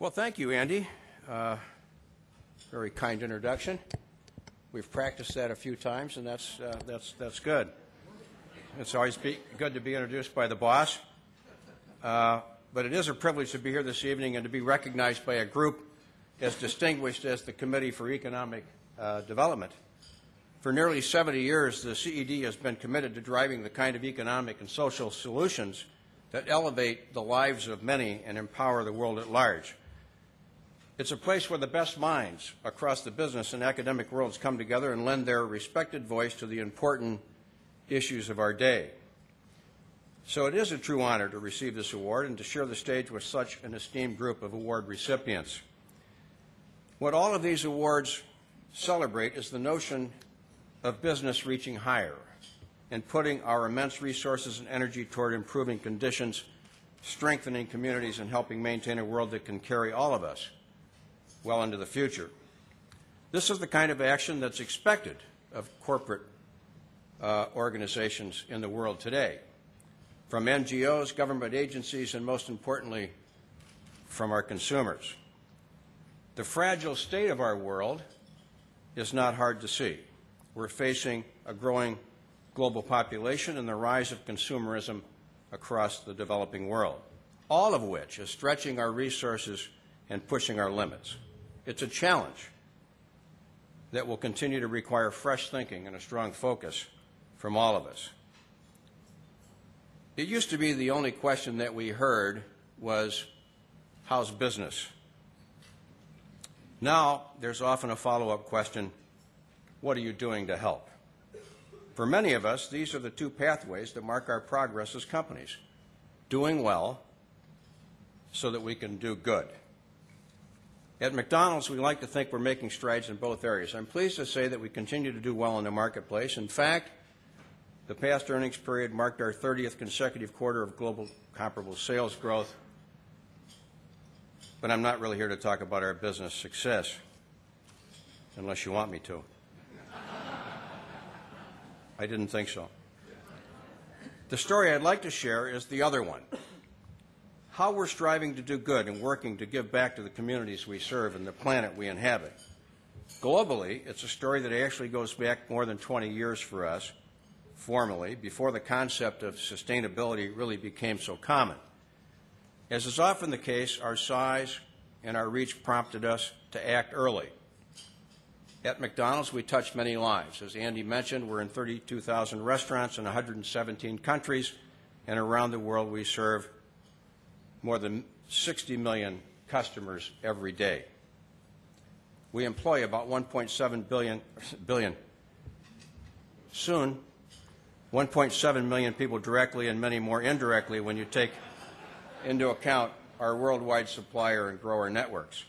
Well, thank you, Andy. Very kind introduction. We've practiced that a few times, and that's good. It's always good to be introduced by the boss. But it is a privilege to be here this evening and to be recognized by a group as distinguished as the Committee for Economic Development. For nearly 70 years, the CED has been committed to driving the kind of economic and social solutions that elevate the lives of many and empower the world at large. It's a place where the best minds across the business and academic worlds come together and lend their respected voice to the important issues of our day. So it is a true honor to receive this award and to share the stage with such an esteemed group of award recipients. What all of these awards celebrate is the notion of business reaching higher and putting our immense resources and energy toward improving conditions, strengthening communities, and helping maintain a world that can carry all of us well into the future. This is the kind of action that's expected of corporate organizations in the world today, from NGOs, government agencies, and most importantly, from our consumers. The fragile state of our world is not hard to see. We're facing a growing global population and the rise of consumerism across the developing world, all of which is stretching our resources and pushing our limits. It's a challenge that will continue to require fresh thinking and a strong focus from all of us. It used to be the only question that we heard was, how's business? Now, there's often a follow-up question, what are you doing to help? For many of us, these are the two pathways that mark our progress as companies. Doing well so that we can do good. At McDonald's, we like to think we're making strides in both areas. I'm pleased to say that we continue to do well in the marketplace. In fact, the past earnings period marked our 30th consecutive quarter of global comparable sales growth. But I'm not really here to talk about our business success, unless you want me to. I didn't think so. The story I'd like to share is the other one. How we're striving to do good and working to give back to the communities we serve and the planet we inhabit. Globally, it's a story that actually goes back more than 20 years for us, formally, before the concept of sustainability really became so common. As is often the case, our size and our reach prompted us to act early. At McDonald's, we touch many lives. As Andy mentioned, we're in 32,000 restaurants in 117 countries, and around the world we serve more than 60 million customers every day. We employ about 1.7 billion, soon 1.7 million people directly and many more indirectly when you take into account our worldwide supplier and grower networks.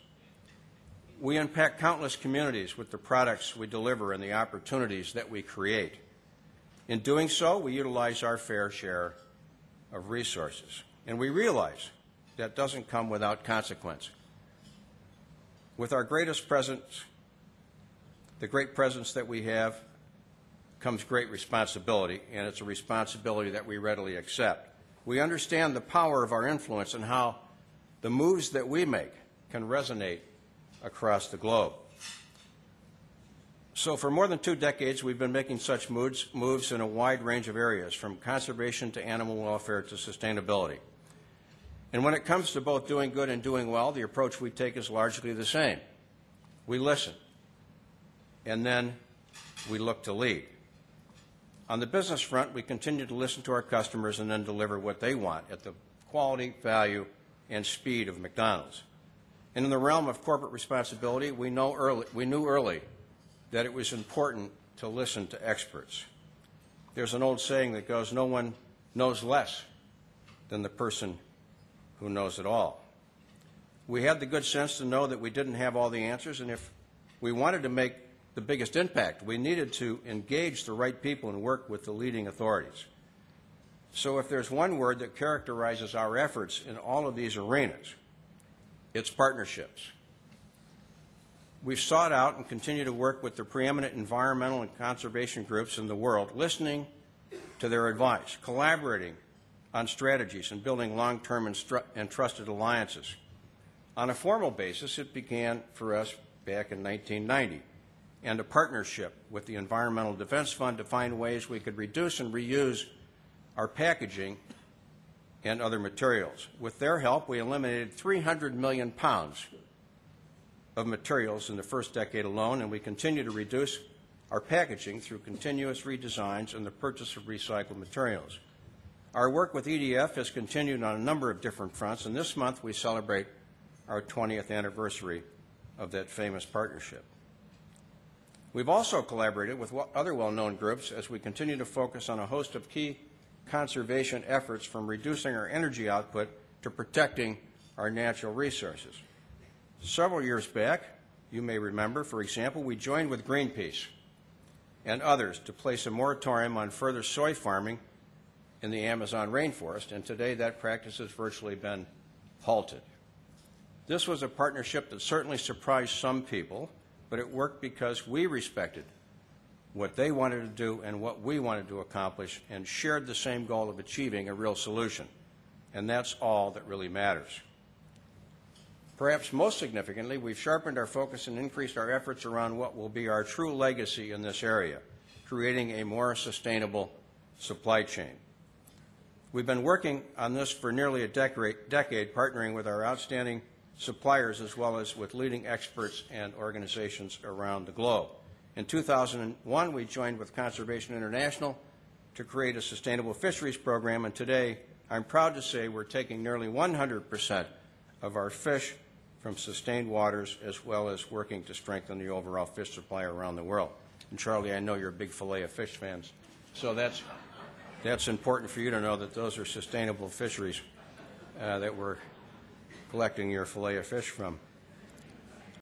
We impact countless communities with the products we deliver and the opportunities that we create. In doing so, we utilize our fair share of resources, and we realize that doesn't come without consequence. With our greatest presence, the great presence that we have, comes great responsibility, and it's a responsibility that we readily accept. We understand the power of our influence and how the moves that we make can resonate across the globe. So for more than 2 decades, we've been making such moves in a wide range of areas, from conservation to animal welfare to sustainability. And when it comes to both doing good and doing well, the approach we take is largely the same. We listen, and then we look to lead. On the business front, we continue to listen to our customers and then deliver what they want at the quality, value, and speed of McDonald's. And in the realm of corporate responsibility, we knew early that it was important to listen to experts. There's an old saying that goes, no one knows less than the person who knows it all. We had the good sense to know that we didn't have all the answers, and if we wanted to make the biggest impact, we needed to engage the right people and work with the leading authorities. So if there's one word that characterizes our efforts in all of these arenas, it's partnerships. We've sought out and continue to work with the preeminent environmental and conservation groups in the world, listening to their advice, collaborating on strategies and building long-term and trusted alliances. On a formal basis, it began for us back in 1990, and a partnership with the Environmental Defense Fund to find ways we could reduce and reuse our packaging and other materials. With their help, we eliminated 300 million pounds of materials in the first decade alone, and we continue to reduce our packaging through continuous redesigns and the purchase of recycled materials. Our work with EDF has continued on a number of different fronts, and this month we celebrate our 20th anniversary of that famous partnership. We've also collaborated with other well-known groups as we continue to focus on a host of key conservation efforts, from reducing our energy output to protecting our natural resources. Several years back, you may remember, for example, we joined with Greenpeace and others to place a moratorium on further soy farming in the Amazon rainforest, and today that practice has virtually been halted. This was a partnership that certainly surprised some people, but it worked because we respected what they wanted to do and what we wanted to accomplish, and shared the same goal of achieving a real solution. And that's all that really matters. Perhaps most significantly, we've sharpened our focus and increased our efforts around what will be our true legacy in this area, creating a more sustainable supply chain. We've been working on this for nearly a decade, partnering with our outstanding suppliers as well as with leading experts and organizations around the globe. In 2001, we joined with Conservation International to create a sustainable fisheries program, and today I'm proud to say we're taking nearly 100% of our fish from sustained waters, as well as working to strengthen the overall fish supply around the world. And Charlie, I know you're a big fillet of fish fans, so that's important for you to know that those are sustainable fisheries that we're collecting your fillet of fish from.